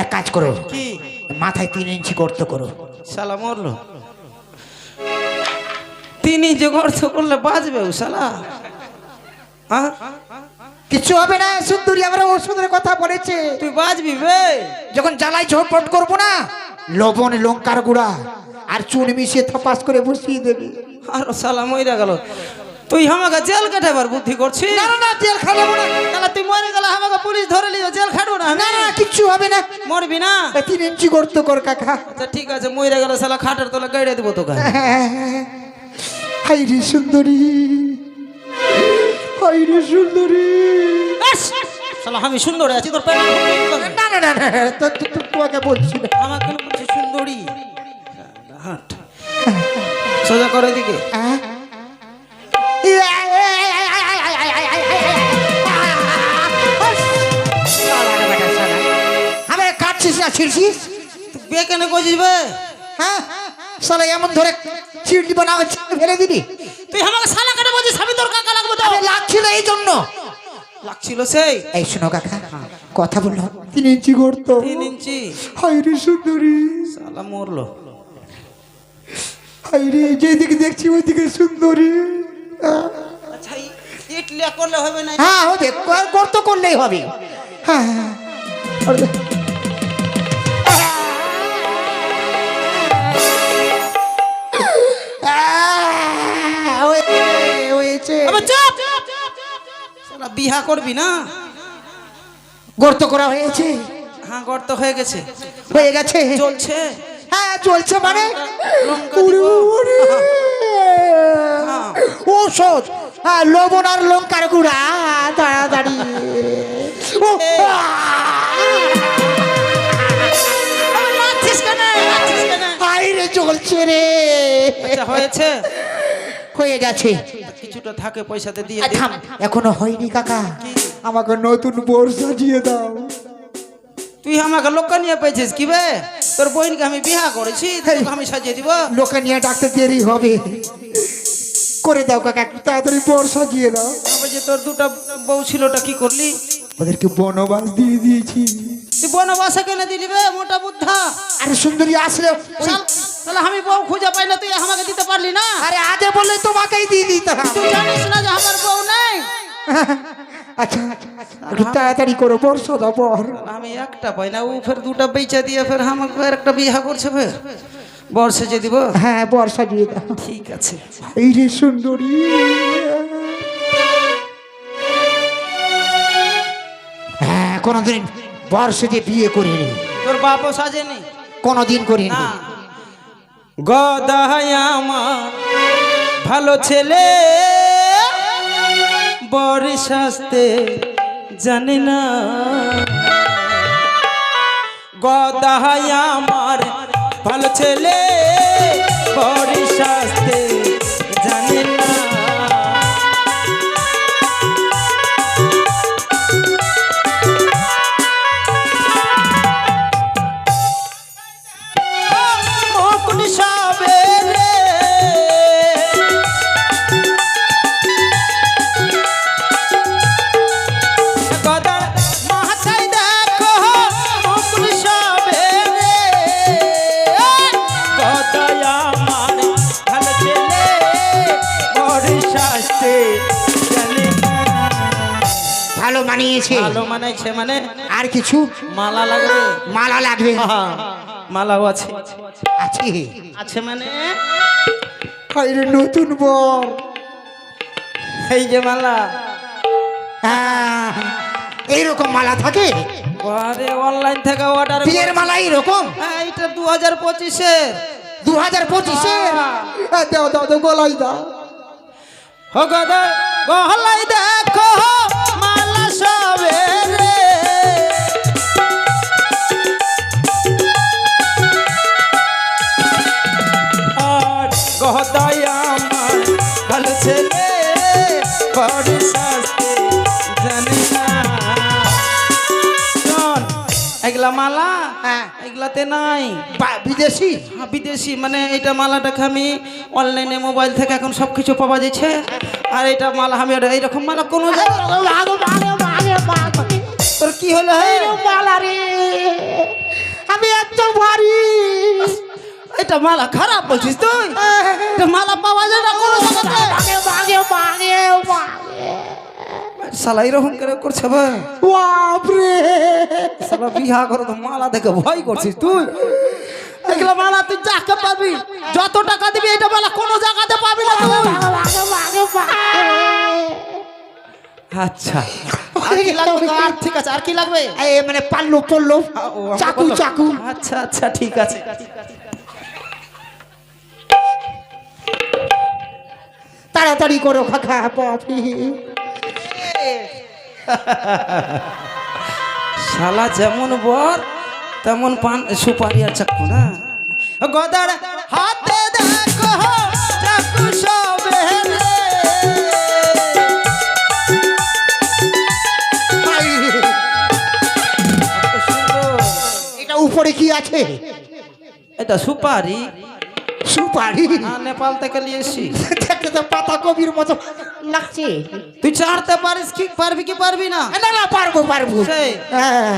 এক কাজ করো কি? মাথায় 3 ইঞ্চি গর্ত করো শালা মরলো। 3 ইঞ্চি গর্ত করলে বাঁচবে ও শালা? হ্যাঁ? কিছু হবে না সুন্দরী আমরা ওষুধের কথা বলেছে তুই বাঁচবি বে? যখন জ্বালাই ঝটপট করবো না লবণ লঙ্কার গুঁড়া আর চুন মিশিয়ে থপাস করে বসিয়ে দেবে আর শালা মইরা গেল। তুই আমাকে জেল কাটাবার বুদ্ধি করছিস? না না না জেল খাবো না তাহলে তুই মরে গেলে আমাকে পুলিশ ধরে নিয়ে জেল খাটবো না আমি? না না কিচ্ছু হবে না মরবি না? 3 ইঞ্চি গর্ত কর কাকা আচ্ছা ঠিক আছে, মরে গেলে শালা খাটের তলে গাড়ি দেবো তোকে। হাই রে সুন্দরী হাই রে সুন্দরী শালা আমি সুন্দর আছি তোর প্যান্ট না না না না তোমাকে বলছি না আমার কেন বলছিস সুন্দরী? হাট সোজা করে দিকে। আমি কাটছিস না ছিড়ছিস তুই বে কেন করছিস বে? হ্যাঁ সালা এমন ধরে ছিড়লি বানা ফেলে দিবি তুই আমাকে শালা কেন বলছিস? আমি তোর কাকা লাগবো তো? আরে লাগছিল এই জন্য লাগছিল সেই এই শোনো কাকা কথা বললো 3 ইঞ্চি গর্ত 3 ইঞ্চি। হাই রে সুন্দরী শালা মরলো। হাই রে যেদিকে দেখছি ওইদিকে সুন্দরী আচ্ছা ইটলিয়া করলে হবে না? হ্যাঁ হবে গর্ত করলেই হবে হ্যাঁ হ্যাঁ হয়েছে আবে চুপ! শালা বিহা করবি না? গর্ত করা হয়েছে হ্যাঁ গর্ত হয়ে গেছে, হয়ে গেছে চলছে। হ্যাঁ চলছে মানে লঙ্কা উড়ে দিব। উড়ে। হ্যাঁ। ঔষধ হ্যাঁ লবণ আর লঙ্কার গুঁড়া তাড়াতাড়ি ও, আবে নাচছিস কেন? নাচছিস কেন? হাই রে চলছে রে আচ্ছা হয়েছে, হয়ে গেছে কিছুটা থাকে পয়সাতে দিয়ে আর দে। থাম এখনো হয়নি কাকা আমাকে নতুন বোর সাজিয়ে দাও তুই আমাকে লোক নিয়ে পেয়েছিস কি বে? তোর বোনকে আমি বিহা করেছি, তোকে আমি সাজিয়ে দিব? লোকে নিয়ে ডাকতে দেরি হবে করে দাও কাকা একটু তাড়াতাড়ি বোর সাজিয়ে দাও আবার যে তোর দুটো বউ ছিলটা কি করলি? ওদেরকে বনবাস দিয়ে দিয়েছি তুই বনবাসে কেন দিলি বে মোটা বুদ্ধা? আরে সুন্দরী আসলে তাহলে আমি বউ খুঁজে পাই না, তুই আমাকে দিতে পারলি না? আরে আগে বললে তোমাকেই দিয়ে দিতাম তুই জানিস না যে আমার বউ নেই? আচ্ছা একটু তাড়াতাড়ি করো বর্ষা দাও বর আমি একটা পাই না, ও ফের দুটা বেচা দিয়ে ফের আমাকে ফের একটা বিহা করছে ফের। বর্ষে যে দিব? হ্যাঁ বর সাজিয়ে দাও ঠিক আছে। এই রে সুন্দরী হ্যাঁ কোনোদিন বর্ষে যে বিয়ে করিনি তোর বাপও সাজেনি? কোনোদিন করিনি না। গদাই আমার ভালো ছেলে, বর শাস্তে জানে না। গদাই আমার ভালো ছেলে, বর শাস্তে জানে না। মুকুট সবে রে গদার মাথায় দেখো, মুকুট সবে রে গদাই আমার ভালো ছেলে, বর শাস্তে জানে না। ভালো মানিয়েছে ভালো মানাইছে মানে আর কিছু মালা লাগবে? মালা লাগবে হ্যাঁ, মালাও আছে। আছে আছে মানে হাই রে নতুন বর এই যে মালা। হ্যাঁ, এইরকম মালা থাকে আরে অনলাইন থেকে অর্ডার। বিয়ের মালা এইরকম এইটা 2025-এর। 2025-এর দাও দাও দাও গলাই দাও ও গদা গহলাই দেখো মালা সবে রে আর গহদাই আমার ভালো ছেলে, বড় শাস্তি জানি না। শোন, এগুলা মালা হ্যাঁ। এগুলাতে নাই। বিদেশি? হ্যাঁ, বিদেশি মানে এটা মালাটাকে আমি অনলাইনে মোবাইল থেকে এখন সব কিছু পাওয়া যাচ্ছে। আর এটা মালা আমি এইরকম মালা কোনো তোর কি হলো? মালা রে, আমি এত ভারী। এটা মালা খারাপ বলছিস তুই? এটা মালা পাওয়া যায় না কোনো জায়গাতে। শালা এরকম করে করছে ভাই। বাপরে, শালা বিহা করে তো মালা দেখে ভয় করছিস তুই? এগুলা মালা তুই যাকে পাবি, যত টাকা দিবি এটা মালা কোনো জায়গাতে পাবি না তুই। আচ্ছা আর কি লাগবে? আর ঠিক আছে, আর কি লাগবে? মানে পাল্লু পড়লো, ও, চাকু চাকু। আচ্ছা আচ্ছা ঠিক আছে। তাড়াতাড়ি করো কাকা, বাপরে। শালা যেমন বর তেমন পান সুপারি আর চাকু না। গদার হাতে দেখো চাকু সবে রে। এটা উপরে কি আছে? এটা সুপারি। সুপারি? হ্যাঁ, নেপাল থেকে নিয়ে এসছি। দেখতে তো পাতা কবির মতো লাগছে। তুই চাড়তে পারিস কি? পারবি কি পারবি না? না না, পারবো পারবো। সেই হ্যাঁ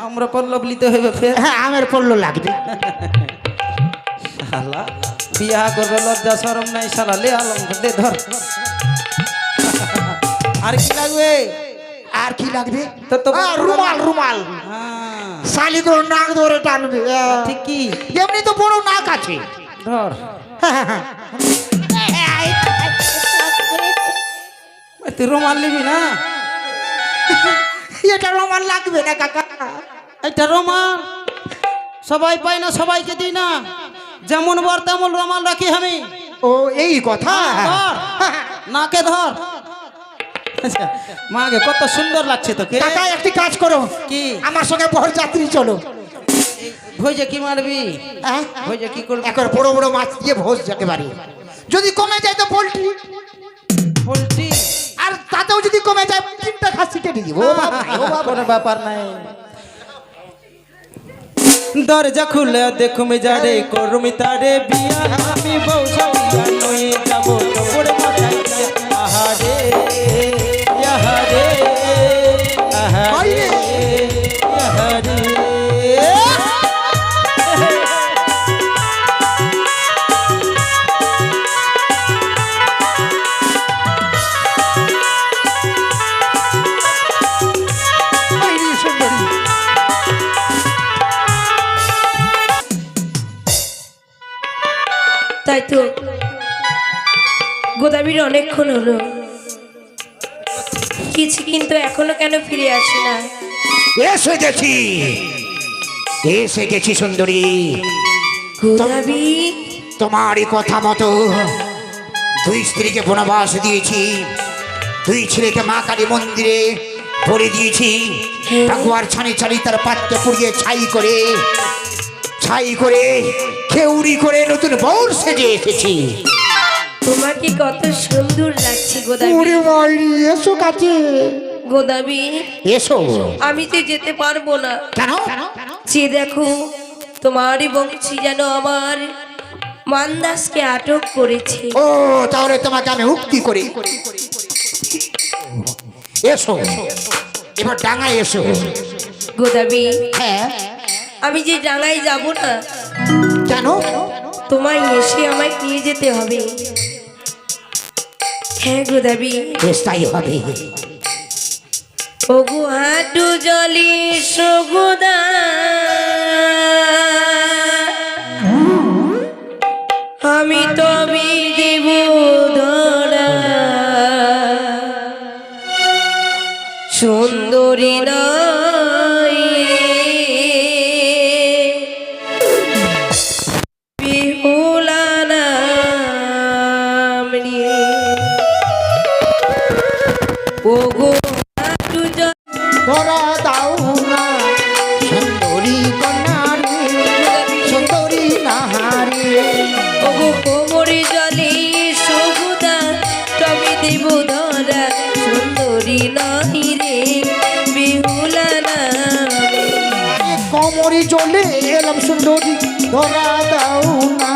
আমরা পল্লব নিতে হইবে ফের। হ্যাঁ, আমের পড়লো লাগবে। শালা বিয়া করবে লজ্জা শরম নাই শালা। লে আলম দে ধর। আর কি লাগবে? আর কি লাগবে? তোর তো রুমাল রুমাল। হ্যাঁ শালি করে নাক ধরে টানবে। ঠিক কি? এমনি তো বড় নাক আছে। ধর। তুই রুমাল নিবি না? এটা রুমাল লাগবে না কাকা। এটা রুমাল সবাই পাই না, সবাইকে দিই না। যেমন বর তেমন রুমাল রাখি আমি। ও এই কথা। ধর নাকে ধর। আচ্ছা, মাকে কত সুন্দর লাগছে তোকে। কাকা একটি কাজ করো, কি? আমার সঙ্গে বরযাত্রী চলো। ভোজে কি মারবি? হ্যাঁ? ভোজে কি করবি? একবার বড় বড় মাছ দিয়ে ভোজ যেতে পারি। যদি কমে যায় তো পোল্ট্রি, পোল্ট্রি। আর তাতেও যদি কমে যায় 3টা খাসি কেটে দিব। ও বাবা, ও বাবা। কোনো ব্যাপার নাই। দরজা খুলে দেখুমি যারে করুমি তারে বিয়া। আমি বউ সাবিয়া নই যাব তোর মাথায় দিয়া। আহারে আহারে আহারে আহারে। এই রে সুন্দরী। তাই তো গোদাবীর অনেকক্ষণ হলো, কিছু কিন্তু এখনো কেন ফিরে আসে না? এসে গেছি, এসে গেছি সুন্দরী। গোদাবী, তোমারই কথা মতো 2 স্ত্রীকে বনবাস দিয়েছি, 2 ছেলেকে মা কালী মন্দিরে ভরে দিয়েছি। ঠাকুয়ার ছানি ছানি তার পাত্রে পুড়িয়ে ছাই করে খেউরি করে নতুন বউর সেজে এসেছি। তোমাকে কত সুন্দর লাগছে গোদাবী। ওরে মাইরি, এসো কাছে। গোদাবী, এসো। আমি তো যেতে পারবো না। কেন? যে দেখো তোমার বংশী যেন আমার মান্দাসকে আটক করেছে। ও তাহলে তোমাকে আমি উক্তি করি। এসো এবার ডাঙায় এসো। গোদাবী, হ্যাঁ আমি যে ডাঙায় যাব না, কেন? তোমায় এসে আমায় নিয়ে যেতে হবে। হ্যাঁ গোদাবী। বেশ তাই হবে। ওগো হাঁটু জলি সগুদা, আমি তবে দেব ধরা, সুন্দরী নয় বিহুলা নাম নিয়ে। ওগো হাঁটু জলি ধরা দাও না সুন্দরী কন্যারে, সুন্দরী নাহারে। ওগো কোমরে জলে সবুদা, তবে দেব ধরা, সুন্দরী নহি রে বিহুলা নামে। সুন্দরী চলে এলাম সুন্দরী ধরা দাও না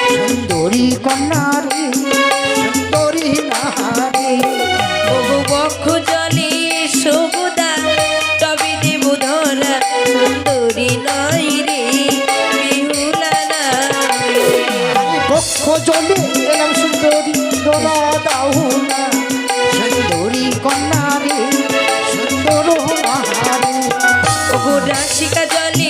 সুন্দরী কন্যা রে সুন্দরী নারী বহু বক্ষ জলে সবুদা তবে দেব ধরা সুন্দরী নয় রে বিহুলা নাই। পক্ষ চলে এলাম সুন্দরী ধরা দাও না সুন্দরী কন্যা রে সুন্দর নারী বহু রাশিকা জলে